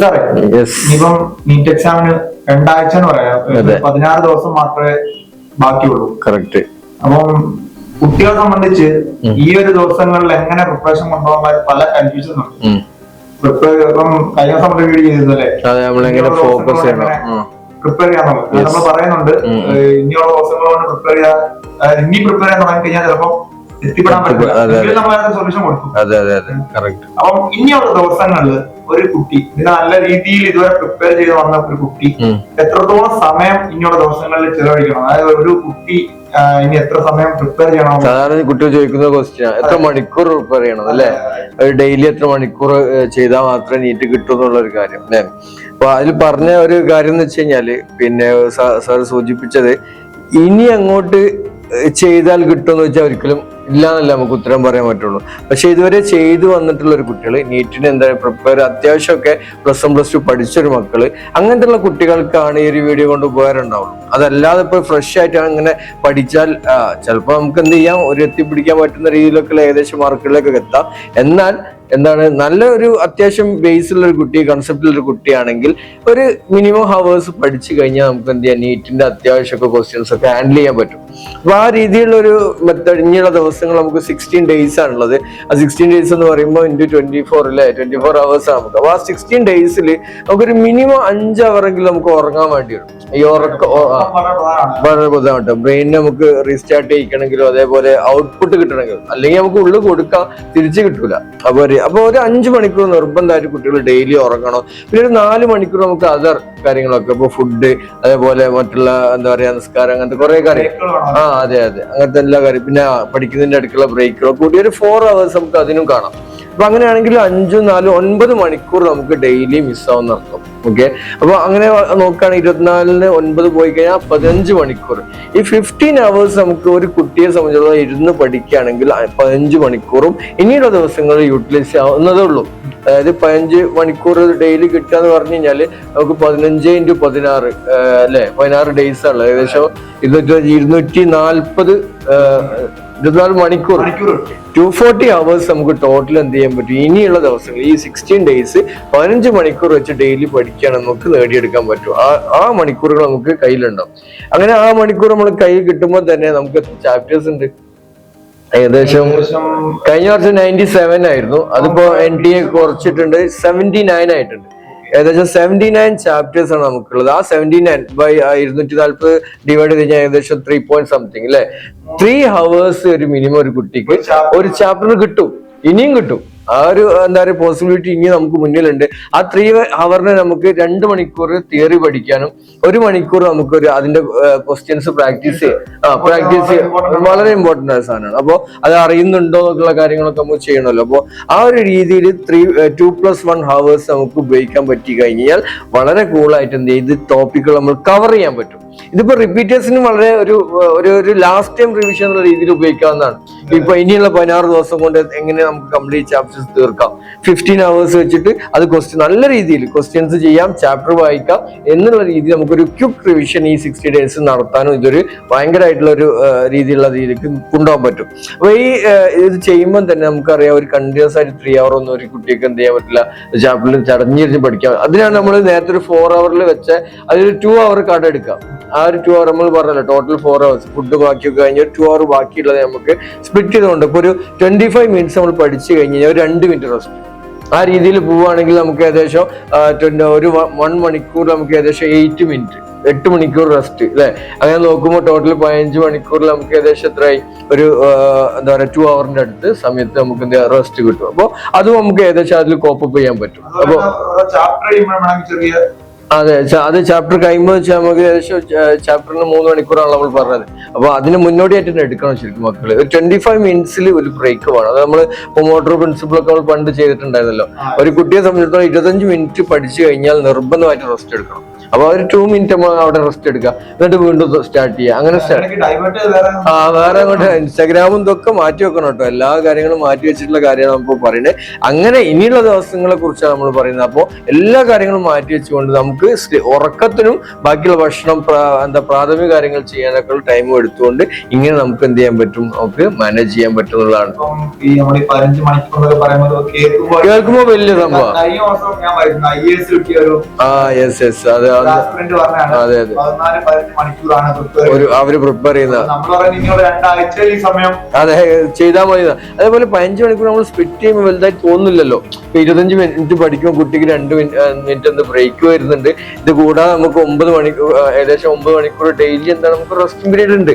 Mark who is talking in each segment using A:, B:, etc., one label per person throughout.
A: സാറേ ഇനിയിപ്പം നീറ്റ് എക്സാമിന് 2 ആഴ്ച എന്ന് പറയാം, 16 ദിവസം മാത്രമേ ബാക്കിയുള്ളൂ.
B: കറക്റ്റ്.
A: അപ്പം കുട്ടികളെ സംബന്ധിച്ച് ഈ ഒരു ദിവസങ്ങളിൽ എങ്ങനെ പ്രിപ്പറേഷൻ കൊണ്ടുപോകാൻ പല കൺഫ്യൂഷൻ ഉണ്ട്. ഇപ്പം കഴിഞ്ഞ ദിവസം വീഡിയോ ചെയ്തല്ലേ പ്രിപ്പയർ ചെയ്യാന്നുള്ളത് നമ്മൾ പറയുന്നുണ്ട്. ഇനിയുള്ള ദിവസങ്ങൾ കൊണ്ട് പ്രിപ്പയർ ചെയ്യാൻ തുടങ്ങി കഴിഞ്ഞാൽ ചിലപ്പോൾ എത്തിപ്പെടാൻ പറ്റില്ല. നമ്മൾ സൊല്യൂഷൻ കൊടുക്കും. അപ്പം ഇനിയുള്ള ദിവസങ്ങളിൽ ഒരു കുട്ടി നല്ല രീതിയിൽ ഇതുവരെ പ്രിപ്പയർ ചെയ്ത് വന്ന ഒരു കുട്ടി എത്രത്തോളം സമയം ഇനിയുള്ള ദിവസങ്ങളിൽ ചെലവഴിക്കണം? അതായത് ഒരു കുട്ടി ഇനി എത്ര സമയം പ്രിപ്പയർ ചെയ്യണം?
B: സാധാരണ കുട്ടികൾ ചോദിക്കുന്ന ക്വസ്റ്റ്യൻ, എത്ര മണിക്കൂർ പ്രിപ്പയർ ചെയ്യണം അല്ലെ? ഡെയിലി എത്ര മണിക്കൂർ ചെയ്താൽ മാത്രമേ നീറ്റ് കിട്ടൂ എന്നുള്ള ഒരു കാര്യം അല്ലെ? അപ്പൊ അതിൽ പറഞ്ഞ ഒരു കാര്യം എന്ന് വെച്ച് കഴിഞ്ഞാല്, പിന്നെ സാർ സൂചിപ്പിച്ചത് ഇനി അങ്ങോട്ട് ചെയ്താൽ കിട്ടുമെന്ന് വെച്ചാൽ ഒരിക്കലും ഇല്ലാന്നല്ല നമുക്ക് ഉത്തരം പറയാൻ പറ്റുള്ളൂ. പക്ഷെ ഇതുവരെ ചെയ്തു വന്നിട്ടുള്ള ഒരു കുട്ടികള് നീറ്റിന് എന്താ പ്രിപ്പയർ അത്യാവശ്യമൊക്കെ +1 +2 പഠിച്ചൊരു മക്കള്, അങ്ങനത്തെ കുട്ടികൾക്കാണ് ഈ ഒരു വീഡിയോ കൊണ്ട് ഉപകാരം ഉണ്ടാവുള്ളൂ. അതല്ലാതെ ഇപ്പൊ ഫ്രഷ് ആയിട്ട് അങ്ങനെ പഠിച്ചാൽ ചിലപ്പോൾ നമുക്ക് എന്ത് ചെയ്യാം, ഒരു എത്തിപ്പിടിക്കാൻ പറ്റുന്ന രീതിയിലൊക്കെ ഏകദേശം മാർക്കുകളിലേക്കൊക്കെ എത്താം. എന്നാൽ എന്താണ്, നല്ല ഒരു അത്യാവശ്യം ബേസിലുള്ള ഒരു കുട്ടി, കൺസെപ്റ്റിലുള്ള ഒരു കുട്ടിയാണെങ്കിൽ ഒരു മിനിമം ഹവേഴ്സ് പഠിച്ചു കഴിഞ്ഞാൽ നമുക്ക് എന്ത് ചെയ്യാം, നീറ്റിന്റെ അത്യാവശ്യമൊക്കെ ക്വസ്റ്റ്യൻസ് ഒക്കെ ഹാൻഡിൽ ചെയ്യാൻ പറ്റും. അപ്പൊ ആ രീതിയിലുള്ള ഒരു മെത്തേഡ് ഇനിയുള്ള ദിവസങ്ങൾ നമുക്ക് 16 ഡേയ്സ് ആണുള്ളത്. ആ 16 ഡേയ്സ് എന്ന് പറയുമ്പോൾ × 24 അല്ലെ, 24 hours ആണ് നമുക്ക്. അപ്പൊ ആ 16 ഡേയ്സിൽ നമുക്കൊരു മിനിമം 5 ഹവറെങ്കിലും നമുക്ക് ഉറങ്ങാൻ വേണ്ടി വരും. ഈ ഉറക്കം വളരെ ബുദ്ധിമുട്ട്. ബ്രെയിൻ നമുക്ക് റീസ്റ്റാർട്ട് ചെയ്യിക്കണമെങ്കിലോ അതേപോലെ ഔട്ട്പുട്ട് കിട്ടണമെങ്കിലും, അല്ലെങ്കിൽ നമുക്ക് ഉള്ളിൽ കൊടുക്കാം, തിരിച്ചു കിട്ടൂല. അപ്പൊ ഒരു 5 മണിക്കൂർ നിർബന്ധമായിട്ട് കുട്ടികൾ ഡെയിലി ഉറങ്ങണം. പിന്നെ ഒരു 4 മണിക്കൂർ നമുക്ക് അതർ കാര്യങ്ങളൊക്കെ, ഇപ്പൊ ഫുഡ്, അതേപോലെ മറ്റുള്ള എന്താ പറയാ നിസ്കാരം, അങ്ങനത്തെ കുറെ കാര്യങ്ങൾ. അതെ അങ്ങനത്തെ എല്ലാ കാര്യം. പിന്നെ പഠിക്കുന്നതിന്റെ അടുക്കുള്ള ബ്രേക്കുകൾ കൂടി ഒരു 4 hours നമുക്ക് അതിനും കാണാം. അപ്പൊ അങ്ങനെയാണെങ്കിൽ 5, 4, 9 മണിക്കൂർ നമുക്ക് ഡെയിലി മിസ്സാവുന്ന അർത്ഥം. ഓക്കെ, അപ്പൊ അങ്ങനെ നോക്കുകയാണെങ്കിൽ 24-ന് 9 പോയി കഴിഞ്ഞാൽ 15 മണിക്കൂർ. ഈ 15 hours നമുക്ക് ഒരു കുട്ടിയെ സംബന്ധിച്ചിടത്തോളം ഇരുന്ന് പഠിക്കുകയാണെങ്കിൽ 15 മണിക്കൂറും ഇനിയുള്ള ദിവസങ്ങളിൽ യൂട്ടിലൈസ് ആവുന്നതേ ഉള്ളൂ. അതായത് 15 മണിക്കൂർ ഡെയിലി കിട്ടുക എന്ന് പറഞ്ഞു കഴിഞ്ഞാല് നമുക്ക് 15 × 16 അല്ലെ, 16 ഡേയ്സ് ആണ്. ഏകദേശം 24 മണിക്കൂർ 240 hours നമുക്ക് ടോട്ടൽ എന്ത് ചെയ്യാൻ പറ്റും ഇനിയുള്ള ദിവസങ്ങൾ. ഈ 16 ഡേയ്സ് 15 മണിക്കൂർ വെച്ച് ഡെയിലി പഠിക്കുകയാണെങ്കിൽ നമുക്ക് നേടിയെടുക്കാൻ പറ്റും. ആ മണിക്കൂറുകൾ നമുക്ക് കയ്യിലുണ്ടാവും. അങ്ങനെ ആ മണിക്കൂർ നമ്മൾ കയ്യിൽ കിട്ടുമ്പോൾ തന്നെ നമുക്ക് ചാപ്റ്റേഴ്സ് ഉണ്ട്. ഏകദേശം കഴിഞ്ഞ വർഷം 97 ആയിരുന്നു, അതിപ്പോ NTA കുറച്ചിട്ടുണ്ട്, 79 ആയിട്ടുണ്ട്. ഏകദേശം 79 ചാപ്റ്റേഴ്സ് ആണ് നമുക്കുള്ളത്. ആ 79 by 240 ഡിവൈഡ് ചെയ്ത് കഴിഞ്ഞാൽ ഏകദേശം 3 point something അല്ലെ, 3 hours ഒരു മിനിമം ഒരു കുട്ടിക്ക് ഒരു ചാപ്റ്ററിന് കിട്ടും. ഇനിയും കിട്ടും. ആ ഒരു എന്താ പറയുക പോസിബിലിറ്റി ഇനി നമുക്ക് മുന്നിലുണ്ട്. ആ 3 hours നമുക്ക് 2 മണിക്കൂർ തിയറി പഠിക്കാനും 1 മണിക്കൂർ നമുക്ക് അതിന്റെ ക്വസ്റ്റ്യൻസ് പ്രാക്ടീസ് വളരെ ഇമ്പോർട്ടന്റ് ആയ സാധനമാണ്. അപ്പോൾ അത് അറിയുന്നുണ്ടോ എന്നുള്ള കാര്യങ്ങളൊക്കെ നമുക്ക് ചെയ്യണമല്ലോ. അപ്പോൾ ആ ഒരു രീതിയിൽ 2 + 1 hours നമുക്ക് ഉപയോഗിക്കാൻ പറ്റി കഴിഞ്ഞാൽ വളരെ കൂളായിട്ട് എന്ത് ചെയ്ത് ടോപ്പിക്കുകൾ നമ്മൾ കവർ ചെയ്യാൻ പറ്റും. ഇതിപ്പോ റിപ്പീറ്റേഴ്സിന് വളരെ ഒരു ലാസ്റ്റ് ടൈം റിവിഷൻ എന്നുള്ള രീതിയിൽ ഉപയോഗിക്കാവുന്നതാണ്. ഇപ്പൊ ഇനിയുള്ള 16 ദിവസം കൊണ്ട് എങ്ങനെ നമുക്ക് കംപ്ലീറ്റ് ചാപ്റ്റേഴ്സ് തീർക്കാം. 15 hours വെച്ചിട്ട് അത് നല്ല രീതിയിൽ ക്വസ്റ്റ്യൻസ് ചെയ്യാം, ചാപ്റ്റർ വായിക്കാം എന്നുള്ള രീതിയിൽ നമുക്കൊരു ക്വിക്ക് റിവിഷൻ ഈ 60 ഡേയ്സ് നടത്താനും ഇതൊരു ഭയങ്കരമായിട്ടുള്ള ഒരു രീതിയിലേക്ക് കൊണ്ടുപോകാൻ പറ്റും. അപ്പൊ ഈ ഇത് ചെയ്യുമ്പോൾ തന്നെ നമുക്കറിയാം, ഒരു കണ്ടിന്യൂസ് ആയിട്ട് 3 hour ഒന്നും ഒരു കുട്ടിക്ക് എന്ത് ചെയ്യാൻ പറ്റില്ല, ചാപ്റ്ററിൽ ചടഞ്ഞിരിച്ച് പഠിക്കാം. അതിനാണ് നമ്മൾ നേരത്തെ ഒരു 4 hour വെച്ച അതിൽ 2 hour കട എടുക്കാം. ആ ഒരു 2 hour നമ്മൾ പറഞ്ഞല്ലോ, ടോട്ടൽ 4 hours ഫുഡ് ബാക്കിയൊക്കെ കഴിഞ്ഞാൽ 2 hour ബാക്കിയുള്ളത് നമുക്ക് സ്പ്ലിറ്റ് ചെയ്തുകൊണ്ട് ഇപ്പൊ ഒരു 25 minutes നമ്മൾ പഠിച്ചു കഴിഞ്ഞ് കഴിഞ്ഞാൽ ഒരു 2 minute റെസ്റ്റ്. ആ രീതിയിൽ പോവുകയാണെങ്കിൽ നമുക്ക് ഏകദേശം ഒരു 1 മണിക്കൂർ നമുക്ക് ഏകദേശം 8 മണിക്കൂർ റെസ്റ്റ് അല്ലെ. അങ്ങനെ നോക്കുമ്പോൾ ടോട്ടൽ 15 മണിക്കൂറിൽ നമുക്ക് ഏകദേശം എത്രയായി, ഒരു എന്താ പറയാ 2 hour അടുത്ത് സമയത്ത് നമുക്ക് റെസ്റ്റ് കിട്ടും. അപ്പോൾ അതും നമുക്ക് ഏകദേശം അതിൽ കോപ്പപ്പ് ചെയ്യാൻ പറ്റും. അപ്പൊ അതെ, അത് ചാപ്റ്റർ കഴിയുമ്പോൾ വെച്ചാൽ നമുക്ക് ഏകദേശം ചാപ്റ്ററിന് 3 മണിക്കൂറാണ് നമ്മൾ പറഞ്ഞത്. അപ്പൊ അതിന് മുന്നോടിയായിട്ട് തന്നെ എടുക്കണം ശരിക്കും മക്കള്. 25 minutes ഒരു ബ്രേക്ക് വേണം. അത് നമ്മൾ പൊമോഡോറോ പ്രിൻസിപ്പിൾ ഒക്കെ നമ്മൾ പണ്ട് ചെയ്തിട്ടുണ്ടായിരുന്നല്ലോ. ഒരു കുട്ടിയെ സംബന്ധിച്ചിടത്തോളം 25 minutes പഠിച്ചു കഴിഞ്ഞാൽ നിർബന്ധമായിട്ട് റെസ്റ്റ് എടുക്കണം. അപ്പൊ ഒരു 2 മിനിറ്റ് നമ്മൾ അവിടെ റെസ്റ്റ് എടുക്കുക, എന്നിട്ട് വീണ്ടും സ്റ്റാർട്ട് ചെയ്യുക. അങ്ങനെ വേറെ അങ്ങോട്ട് ഇൻസ്റ്റാഗ്രാമും ഇതൊക്കെ മാറ്റി വെക്കണം കേട്ടോ. എല്ലാ കാര്യങ്ങളും മാറ്റി വെച്ചിട്ടുള്ള കാര്യമാണ് നമ്മൾ പറയുന്നത്. അങ്ങനെ ഇനിയുള്ള ദിവസങ്ങളെ കുറിച്ചാണ് നമ്മൾ പറയുന്നത്. അപ്പോൾ എല്ലാ കാര്യങ്ങളും മാറ്റി വെച്ചുകൊണ്ട് നമുക്ക് ഉറക്കത്തിനും ബാക്കിയുള്ള ഭക്ഷണം പ്രാഥമിക കാര്യങ്ങൾ ചെയ്യാനൊക്കെ ടൈം എടുത്തുകൊണ്ട് ഇങ്ങനെ നമുക്ക് എന്ത് ചെയ്യാൻ പറ്റും, നമുക്ക് മാനേജ് ചെയ്യാൻ പറ്റുന്നതാണ്. കേൾക്കുമ്പോ വലിയ സംഭവം. അതെ അവര് പ്രിപ്പയർ ചെയ്യുന്ന അതെ ചെയ്താൽ മതി. അതേപോലെ 15 മണിക്കൂർ നമ്മൾ സ്പ്ലിറ്റ് ചെയ്യുമ്പോൾ വലുതായിട്ട് തോന്നുന്നില്ലല്ലോ. ഇപ്പൊ 25 മിനിറ്റ് പഠിക്കുമ്പോൾ കുട്ടിക്ക് 2 മിനിറ്റ് എന്ത് ബ്രേക്ക് വരുന്നുണ്ട്. ഇത് കൂടാതെ നമുക്ക് 9 മണിക്കൂർ ഏകദേശം 9 മണിക്കൂർ ഡെയിലി എന്താണ് നമുക്ക് റെസ്റ്റിംഗ് പീരീഡ് ഉണ്ട്.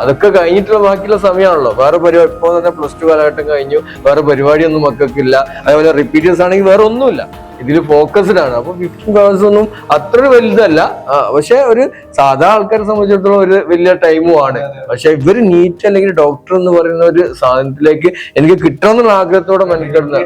B: അതൊക്കെ കഴിഞ്ഞിട്ടുള്ള ബാക്കിയുള്ള സമയമാണല്ലോ. വേറെ പരിപാടി ഇപ്പൊ തന്നെ +2 കാലഘട്ടം കഴിഞ്ഞു, വേറെ പരിപാടിയൊന്നും മക്കൾക്കില്ല. അതേപോലെ റിപ്പീറ്റേഴ്സ് ആണെങ്കിൽ വേറെ ഒന്നുമില്ല, ഇതിൽ ഫോക്കസ്ഡ് ആണ്. അപ്പൊ 15 hours ഒന്നും അത്ര വലുതല്ല, പക്ഷെ ഒരു സാധാ ആൾക്കാരെ സംബന്ധിച്ചിടത്തോളം ഒരു വലിയ ടൈമും ആണ്. പക്ഷെ ഇവര് നീറ്റ് അല്ലെങ്കിൽ ഡോക്ടർ എന്ന് പറയുന്ന ഒരു സാധനത്തിലേക്ക് എനിക്ക് കിട്ടണമെന്നുള്ള ആഗ്രഹത്തോടെ മെനക്കെടുന്ന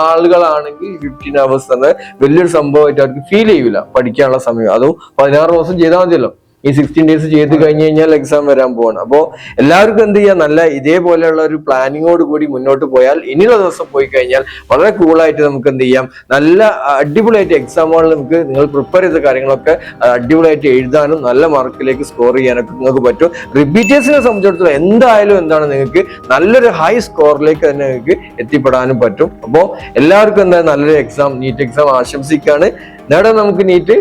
B: ആളുകളാണെങ്കിൽ 15 hours തന്നെ വലിയൊരു സംഭവമായിട്ട് അവർക്ക് ഫീൽ ചെയ്യൂല പഠിക്കാനുള്ള സമയം. അതും 16 ദിവസം ചെയ്താൽ മതിയല്ലോ. ഈ 16 days ചെയ്ത് കഴിഞ്ഞ് കഴിഞ്ഞാൽ എക്സാം വരാൻ പോവാണ്. അപ്പോൾ എല്ലാവർക്കും എന്ത് ചെയ്യാം, നല്ല ഇതേപോലെയുള്ള ഒരു പ്ലാനിങ്ങോട് കൂടി മുന്നോട്ട് പോയാൽ ഇനിയുള്ള ദിവസം പോയി കഴിഞ്ഞാൽ വളരെ കൂളായിട്ട് നമുക്ക് എന്ത് ചെയ്യാം, നല്ല അടിപൊളിയായിട്ട് എക്സാമുകളിൽ നിങ്ങൾ പ്രിപ്പയർ ചെയ്ത കാര്യങ്ങളൊക്കെ അടിപൊളിയായിട്ട് എഴുതാനും നല്ല മാർക്കിലേക്ക് സ്കോർ ചെയ്യാനൊക്കെ നിങ്ങൾക്ക് പറ്റും. റിപ്പീറ്റേഴ്സിനെ സംബന്ധിച്ചിടത്തോളം എന്തായാലും എന്താണ് നിങ്ങൾക്ക് നല്ലൊരു ഹൈ സ്കോറിലേക്ക് തന്നെ നിങ്ങൾക്ക് എത്തിപ്പെടാനും പറ്റും. അപ്പോൾ എല്ലാവർക്കും എന്താ നല്ലൊരു എക്സാം, നീറ്റ് എക്സാം ആശംസിക്കുകയാണ്. നേടാൻ നമുക്ക് നീറ്റ്